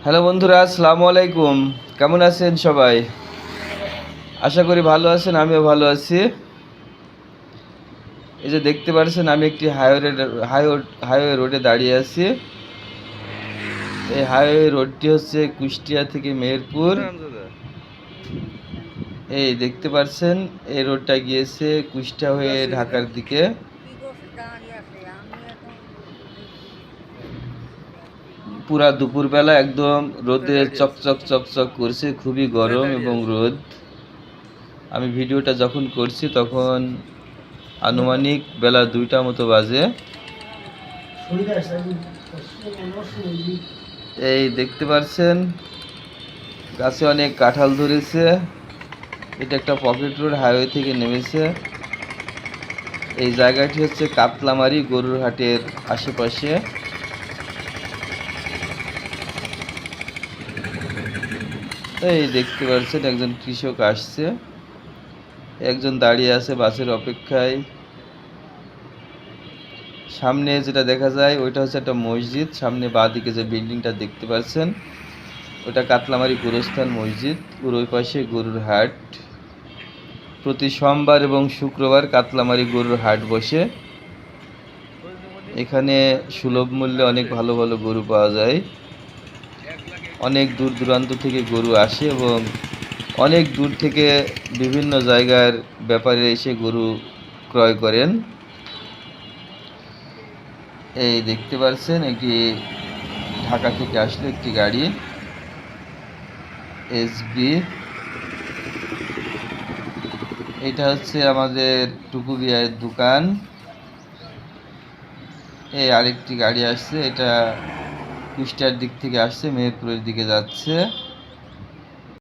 Hello বন্ধুরা, আসসালামু আলাইকুম। কেমন আছেন সবাই? আশা করি ভালো আছেন, আমিও ভালো আছি। এই যে দেখতে পাচ্ছেন, আমি একটি হাইওয়ে রোডে দাঁড়িয়ে আছি। এই হাইওয়ে রোডটি হচ্ছে কুষ্টিয়া থেকে মেহেরপুর। এই দেখতে পাচ্ছেন, এই রোডটা গিয়েছে কুষ্টিয়া হয়ে ঢাকার দিকে। পুরা দুপুরবেলা একদম রোদে চকচক চকচক করছে, খুবই গরম এবং রোদ। আমি ভিডিওটা যখন করছি তখন আনুমানিক বেলা 2টা মতো বাজে। এই দেখতে পাচ্ছেন, গাছে অনেক কাঁঠাল ধরেছে। এটা একটা পকেট রোড, হাইওয়ে থেকে নেমেছে। এই জায়গাটি হচ্ছে কাতলামারি গরুর হাটের আশেপাশে। এই দেখতে পাচ্ছেন, একজন কৃষক আসছে, একজন দাঁড়িয়ে আছে বাসের অপেক্ষায়। সামনে যেটা দেখা যায় ওইটা হচ্ছে একটা মসজিদ। সামনে বাঁ দিকে যে বিল্ডিংটা দেখতে পাচ্ছেন ওটা কাতলামারি গোরস্থান মসজিদ। ওর ওই পাশে গরুর হাট। প্রতি সোমবার এবং শুক্রবার কাতলামারি গরুর হাট বসে। এখানে সুলভ মূল্যে অনেক ভালো ভালো গরু পাওয়া যায়। অনেক দূর দূরান্ত থেকে গরু আসে এবং অনেক দূর থেকে বিভিন্ন জায়গার ব্যাপারে এসে গরু ক্রয় করেন। এই দেখতে পাচ্ছেন, একটি ঢাকা থেকে আসলো একটি গাড়ি এসবি। এটা হচ্ছে আমাদের টুকু বিয়ের দোকান। এই আরেকটি গাড়ি আসছে, এটা কুষ্টিয়ার দিক থেকে আসছে, মেহেরপুরের দিকে যাচ্ছে।